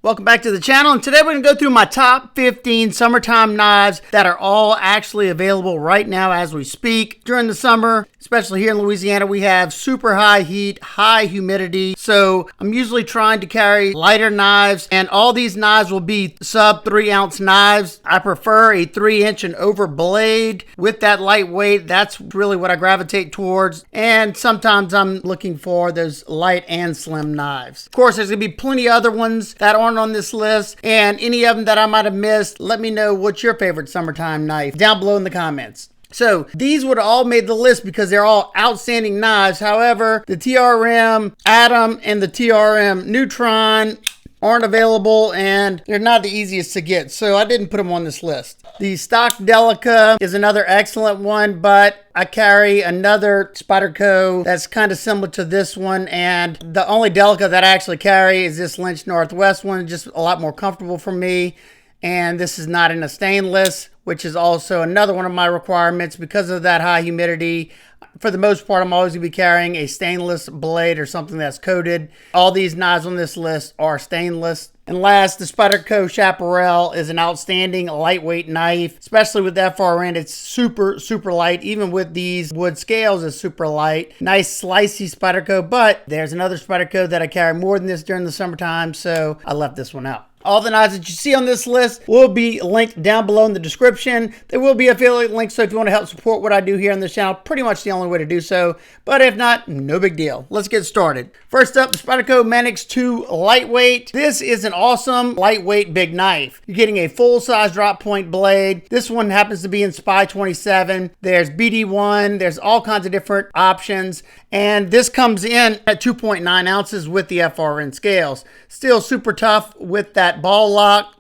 Welcome back to the channel, and today we're going to go through my top 15 summertime knives that are all actually available right now as we speak. During the summer, especially here in Louisiana, we have super high heat, high humidity, so I'm usually trying to carry lighter knives, and all these knives will be sub 3-ounce knives. I prefer a 3-inch and over blade with that lightweight. That's really what I gravitate towards, and sometimes I'm looking for those light and slim knives. Of course, there's going to be plenty of other ones that aren't on this list, and any of them that I might have missed, let me know what's your favorite summertime knife down below in the comments. So these would have all made the list because they're all outstanding knives. However, the TRM Atom and the TRM Neutron aren't available, and they're not the easiest to get, so I didn't put them on this list. The stock Delica is another excellent one, but I carry another Spyderco that's kind of similar to this one, and the only Delica that I actually carry is this Lynch Northwest one, just a lot more comfortable for me. And this is not in a stainless, which is also another one of my requirements because of that high humidity. For the most part, I'm always going to be carrying a stainless blade or something that's coated. All these knives on this list are stainless. And last, the Spyderco Chaparral is an outstanding lightweight knife, especially with FRN. It's super, super light. Even with these wood scales, it's super light. Nice slicey Spyderco, but there's another Spyderco that I carry more than this during the summertime, so I left this one out. All the knives that you see on this list will be linked down below in the description. There will be affiliate links, so if you want to help support what I do here on this channel, pretty much the only way to do so. But if not, no big deal. Let's get started. First up, the Spyderco Manix 2 Lightweight. This is an awesome lightweight big knife. You're getting a full-size drop point blade. This one happens to be in Spy 27. There's BD1. There's all kinds of different options. And this comes in at 2.9 ounces with the FRN scales. Still super tough with that ball lock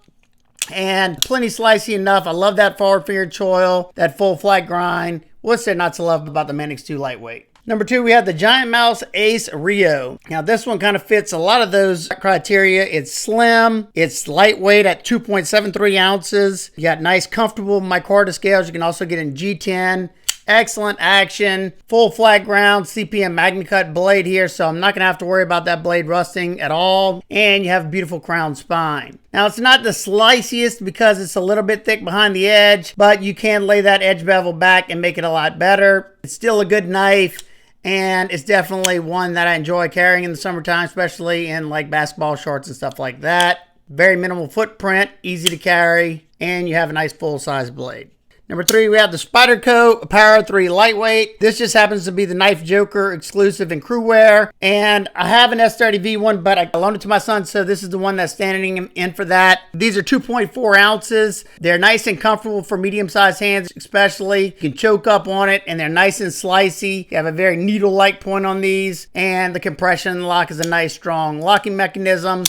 and plenty slicey enough. I love that forward finger choil, that full flat grind. What's there not to love about the Manix 2 Lightweight? Number 2, we have the Giant Mouse Ace Rio. Now this one kind of fits a lot of those criteria. It's slim, it's lightweight at 2.73 ounces. You got nice comfortable micarta scales. You can also get in G10. Excellent action, full flat ground CPM MagnaCut blade here, so I'm not going to have to worry about that blade rusting at all. And you have a beautiful crown spine. Now it's not the sliciest because it's a little bit thick behind the edge, but you can lay that edge bevel back and make it a lot better. It's still a good knife, and it's definitely one that I enjoy carrying in the summertime, especially in like basketball shorts and stuff like that. Very minimal footprint, easy to carry, and you have a nice full-size blade. Number 3, we have the Spyderco Para 3 Lightweight. This just happens to be the Knife Joker exclusive in crew wear. And I have an S30V one, but I loaned it to my son, so this is the one that's standing in for that. These are 2.4 ounces. They're nice and comfortable for medium-sized hands, especially. You can choke up on it, and they're nice and slicey. You have a very needle-like point on these, and the compression lock is a nice, strong locking mechanism.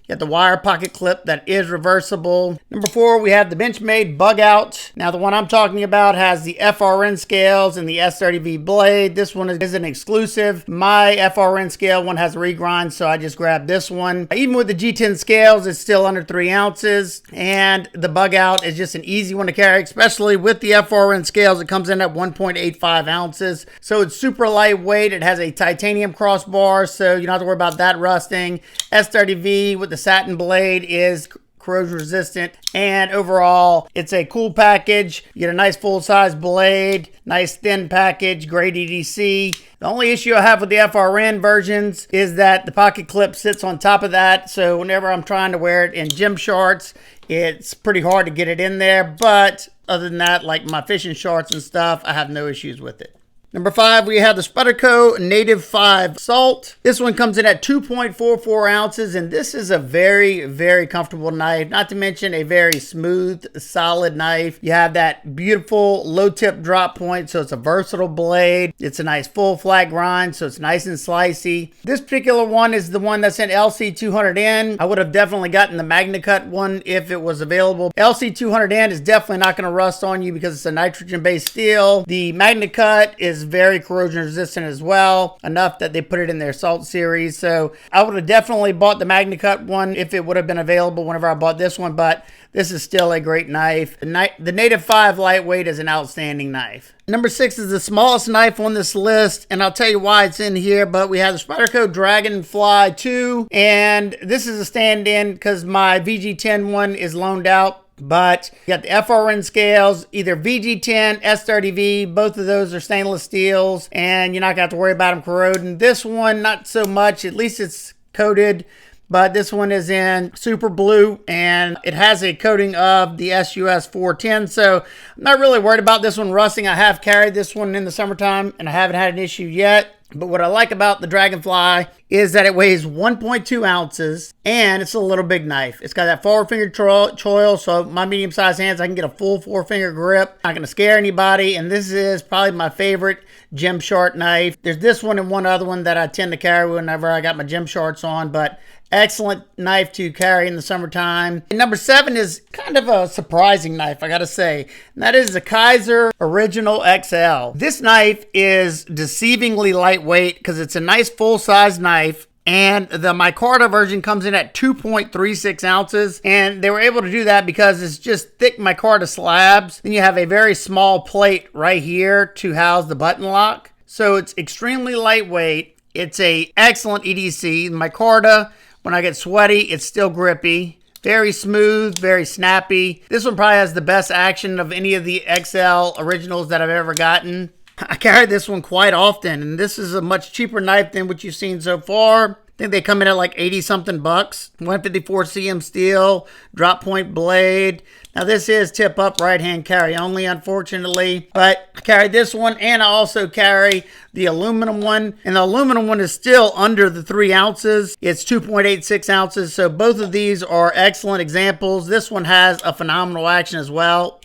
You got the wire pocket clip that is reversible. Number 4, we have the Benchmade Bugout. Now, the one I'm talking about has the FRN scales and the S30V blade. This one is an exclusive. My FRN scale one has a regrind, so I just grabbed this one. Even with the G10 scales, it's still under 3 ounces. And the Bugout is just an easy one to carry, especially with the FRN scales. It comes in at 1.85 ounces. So it's super lightweight. It has a titanium crossbar, so you don't have to worry about that rusting. S30V with the satin blade is corrosion resistant, and overall it's a cool package. You get a nice full-size blade, nice thin package, great EDC. The only issue I have with the FRN versions is that the pocket clip sits on top of that, so whenever I'm trying to wear it in gym shorts, it's pretty hard to get it in there. But other than that, like my fishing shorts and stuff, I have no issues with it. Number 5, we have the Spyderco Native 5 Salt. This one comes in at 2.44 ounces, and this is a very, very comfortable knife, not to mention a very smooth, solid knife. You have that beautiful low tip drop point, so it's a versatile blade. It's a nice full flat grind, so it's nice and slicey. This particular one is the one that's in LC200N. I would have definitely gotten the MagnaCut one if it was available. LC200N is definitely not going to rust on you because it's a nitrogen-based steel. The MagnaCut is very corrosion resistant as well, enough that they put it in their Salt series. So I would have definitely bought the MagnaCut one if it would have been available whenever I bought this one, but this is still a great knife. The Native 5 lightweight is an outstanding knife. Number 6 is the smallest knife on this list, and I'll tell you why it's in here, but we have the Spyderco Dragonfly 2, and this is a stand-in because my VG10 one is loaned out. But you got the FRN scales, either VG10, S30V, both of those are stainless steels, and you're not going to have to worry about them corroding. This one, not so much, at least it's coated, but this one is in super blue, and it has a coating of the SUS 410, so I'm not really worried about this one rusting. I have carried this one in the summertime, and I haven't had an issue yet. But what I like about the Dragonfly is that it weighs 1.2 ounces and it's a little big knife. It's got that forward finger choil, so my medium-sized hands, I can get a full 4-finger grip. Not going to scare anybody, and this is probably my favorite Gymshark knife. There's this one and one other one that I tend to carry whenever I got my Gymsharks on, but excellent knife to carry in the summertime. And number 7 is kind of a surprising knife, I gotta say. And that is the Kizer Original XL. This knife is deceivingly lightweight because it's a nice full-size knife. And the micarta version comes in at 2.36 ounces. And they were able to do that because it's just thick micarta slabs. Then you have a very small plate right here to house the button lock. So it's extremely lightweight. It's a excellent EDC. Micarta, when I get sweaty, it's still grippy. Very smooth, very snappy. This one probably has the best action of any of the XL originals that I've ever gotten. I carry this one quite often, and this is a much cheaper knife than what you've seen so far. I think they come in at like 80-something bucks. 154 cm steel, drop point blade. Now this is tip up right hand carry only, unfortunately, but I carry this one and I also carry the aluminum one, and the aluminum one is still under the 3 ounces. It's 2.86 ounces, so both of these are excellent examples. This one has a phenomenal action as well,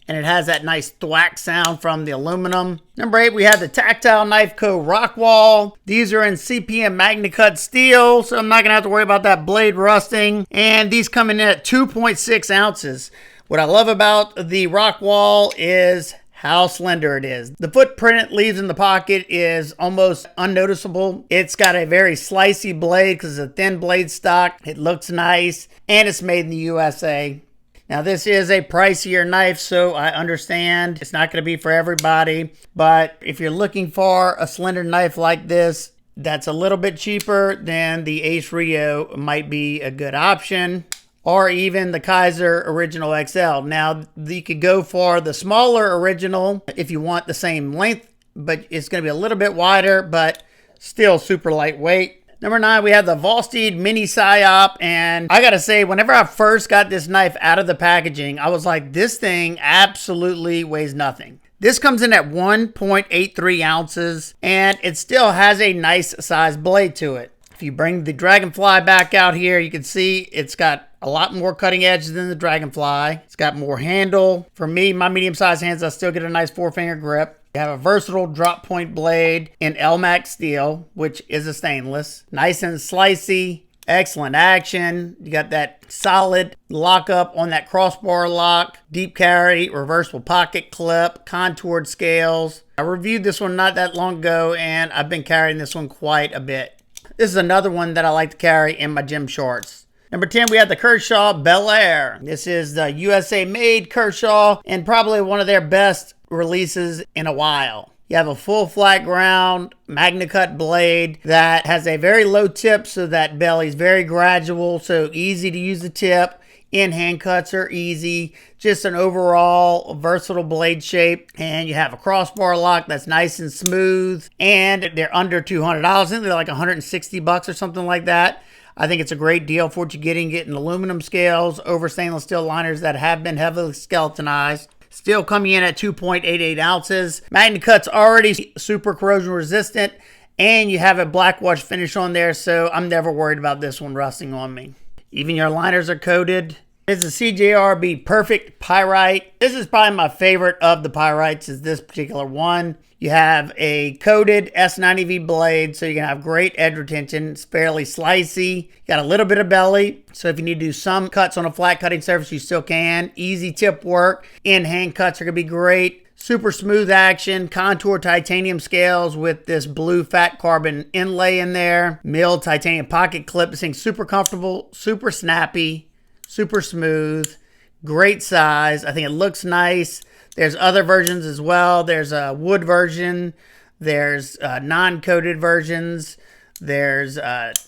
and it has that nice thwack sound from the aluminum. Number 8, we have the Tactile Knife Co. Rockwall. These are in CPM MagnaCut steel, so I'm not going to have to worry about that blade rusting. And these come in at 2.6 ounces. What I love about the Rockwall is how slender it is. The footprint it leaves in the pocket is almost unnoticeable. It's got a very slicey blade because it's a thin blade stock. It looks nice, and it's made in the USA. Now this is a pricier knife, so I understand it's not going to be for everybody, but if you're looking for a slender knife like this that's a little bit cheaper, then the Ace Rio might be a good option, or even the Kizer Original XL. Now you could go for the smaller original if you want the same length, but it's going to be a little bit wider, but still super lightweight. Number 9, we have the Vosteed Mini Psyop, and I gotta say, whenever I first got this knife out of the packaging, I was like, this thing absolutely weighs nothing. This comes in at 1.83 ounces, and it still has a nice size blade to it. If you bring the Dragonfly back out here, you can see it's got a lot more cutting edge than the Dragonfly. It's got more handle. For me, my medium-sized hands, I still get a nice 4-finger grip. You have a versatile drop point blade in LMAX steel, which is a stainless. Nice and slicey, excellent action. You got that solid lockup on that crossbar lock, deep carry, reversible pocket clip, contoured scales. I reviewed this one not that long ago, and I've been carrying this one quite a bit. This is another one that I like to carry in my gym shorts. Number 10, we have the Kershaw Bel Air. This is the USA made Kershaw, and probably one of their best releases in a while. You have a full flat ground MagnaCut blade that has a very low tip, so that belly is very gradual, so easy to use the tip. In-hand cuts are easy. Just an overall versatile blade shape. And you have a crossbar lock that's nice and smooth, and they're under $200. I think they're like 160 bucks or something like that. I think it's a great deal for what you're getting aluminum scales over stainless steel liners that have been heavily skeletonized. Still coming in at 2.88 ounces. MagnaCut's already super corrosion resistant, and you have a black wash finish on there, so I'm never worried about this one rusting on me. Even your liners are coated. This is a CJRB Perfect Pyrite. This is probably my favorite of the Pyrites, is this particular one. You have a coated S90V blade, so you can have great edge retention. It's fairly slicey. You got a little bit of belly, so if you need to do some cuts on a flat cutting surface, you still can. Easy tip work. In-hand cuts are going to be great. Super smooth action, contour titanium scales with this blue fat carbon inlay in there. Milled titanium pocket clip. This thing's super comfortable, super snappy, super smooth, great size. I think it looks nice. There's other versions as well. There's a wood version. There's non-coated versions. There's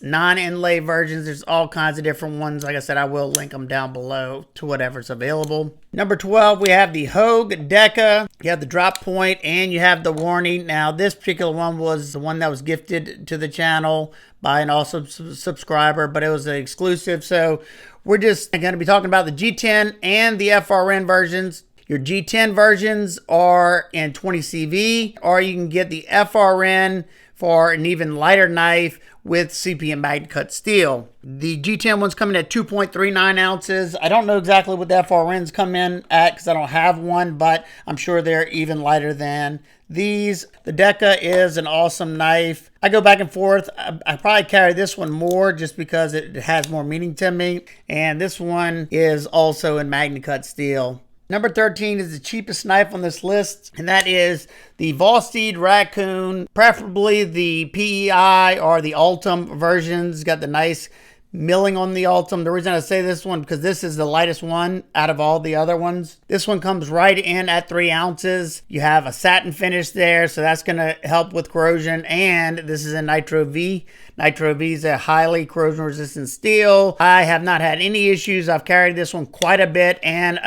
non-inlay versions. There's all kinds of different ones. Like I said, I will link them down below to whatever's available. Number 12, we have the Hogue Deka. You have the drop point and you have the warning. Now, this particular one was the one that was gifted to the channel by an awesome subscriber, but it was an exclusive. So we're just going to be talking about the G10 and the FRN versions. Your G10 versions are in 20 CV, or you can get the FRN for an even lighter knife with CPM magnet cut steel. The G10 ones come in at 2.39 ounces. I don't know exactly what the FRNs come in at because I don't have one, but I'm sure they're even lighter than these. The Deka is an awesome knife. I go back and forth. I probably carry this one more just because it has more meaning to me. And this one is also in magnet cut steel. Number 13 is the cheapest knife on this list, and that is the Vosteed Raccoon, preferably the PEI or the Ultem versions. Got the nice milling on the Ultem. The reason I say this one, because this is the lightest one out of all the other ones. This one comes right in at 3 ounces. You have a satin finish there, so that's going to help with corrosion, and this is a Nitro V. Nitro V is a highly corrosion resistant steel. I have not had any issues. I've carried this one quite a bit, and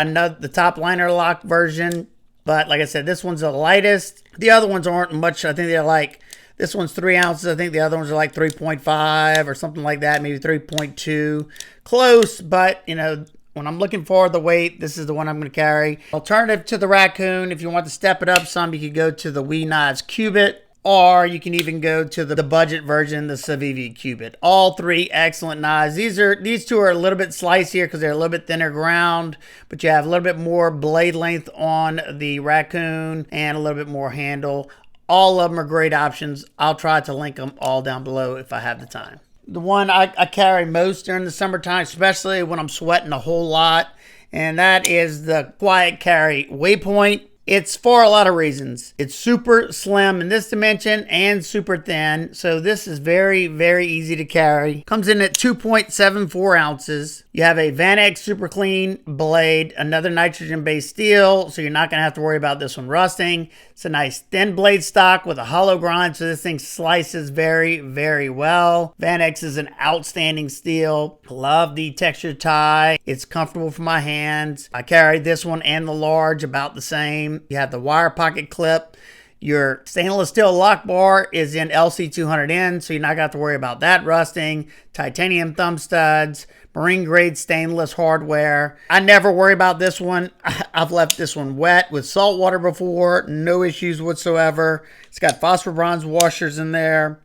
the top liner lock version. But like I said, this one's the lightest. The other ones aren't much. I think they're like, this one's 3 ounces. I think the other ones are like 3.5 or something like that, maybe 3.2. Close, but you know, when I'm looking for the weight, this is the one I'm going to carry. Alternative to the Raccoon, if you want to step it up some, you could go to the Knives Qubit. Or you can even go to the budget version, the Civivi Qubit. All three excellent knives. These two are a little bit slicier because they're a little bit thinner ground, but you have a little bit more blade length on the Raccoon and a little bit more handle. All of them are great options. I'll try to link them all down below if I have the time. The one I carry most during the summertime, especially when I'm sweating a whole lot, and that is the quiet carry Waypoint. It's for a lot of reasons. It's super slim in this dimension and super thin. So this is very, very easy to carry. Comes in at 2.74 ounces. You have a Manix super clean blade, another nitrogen-based steel, so you're not going to have to worry about this one rusting. It's a nice thin blade stock with a hollow grind, so this thing slices very, very well. Manix is an outstanding steel. Love the textured tie. It's comfortable for my hands. I carry this one and the large about the same. You have the wire pocket clip. Your stainless steel lock bar is in LC200N, so you're not going to have to worry about that rusting. Titanium thumb studs, marine grade stainless hardware. I never worry about this one. I've left this one wet with salt water before. No issues whatsoever. It's got phosphor bronze washers in there.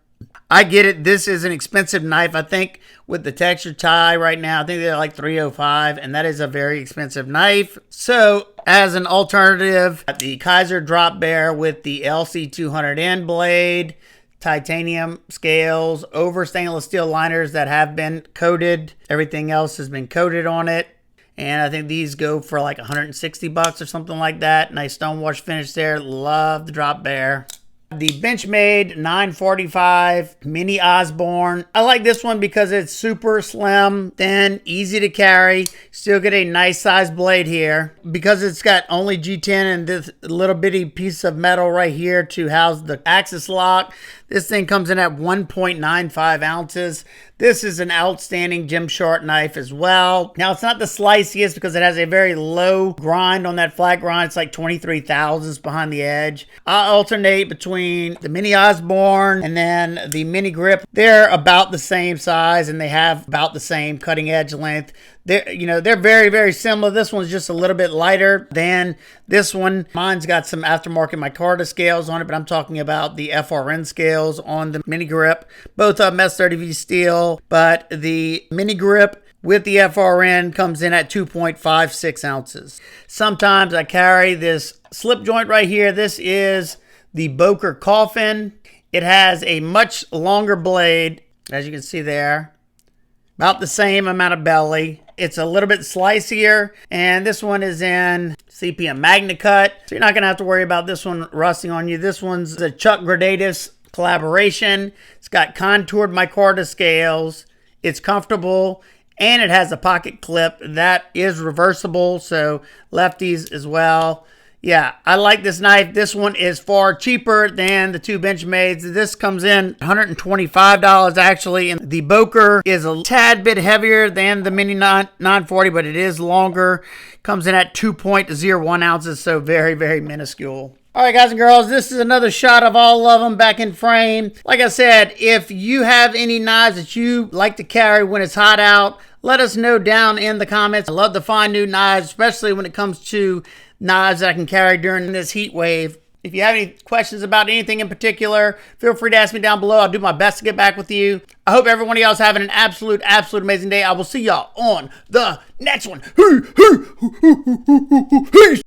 I get it. This is an expensive knife. I think with the texture tie right now, I think they're like $305, and that is a very expensive knife. So as an alternative, the Kizer Drop Bear with the LC200N blade, titanium scales, over stainless steel liners that have been coated. Everything else has been coated on it. And I think these go for like 160 bucks or something like that. Nice stonewash finish there. Love the Drop Bear. The Benchmade 945 Mini Osborne. I like this one because it's super slim, thin, easy to carry. Still get a nice size blade here. Because it's got only G10 and this little bitty piece of metal right here to house the axis lock. This thing comes in at 1.95 ounces. This is an outstanding Gymshark knife as well. Now, it's not the sliciest because it has a very low grind on that flat grind. It's like 23 thousandths behind the edge. I alternate between the Mini Osborne and then the Mini Grip. They're about the same size and they have about the same cutting edge length. They're very, very similar. This one's just a little bit lighter than this one. Mine's got some aftermarket micarta scales on it, but I'm talking about the FRN scales on the Mini Grip. Both of them S30V steel, but the Mini Grip with the FRN comes in at 2.56 ounces. Sometimes I carry this slip joint right here. This is the Boker Coffin. It has a much longer blade, as you can see there. About the same amount of belly. It's a little bit slicier, and this one is in CPM Magna Cut, so you're not going to have to worry about this one rusting on you. This one's a Chuck Gradatus collaboration. It's got contoured micarta scales. It's comfortable, and it has a pocket clip that is reversible, so lefties as well. Yeah, I like this knife. This one is far cheaper than the two Benchmades. This comes in $125 actually, and the Boker is a tad bit heavier than the Mini 940, but it is longer. Comes in at 2.01 ounces, so very, very minuscule. All right, guys and girls, this is another shot of all of them back in frame. Like I said, if you have any knives that you like to carry when it's hot out, let us know down in the comments. I love to find new knives, especially when it comes to knives that I can carry during this heat wave. If you have any questions about anything in particular, feel free to ask me down below. I'll do my best to get back with you. I hope every one of y'all is having an absolute amazing day. I will see y'all on the next one. Peace.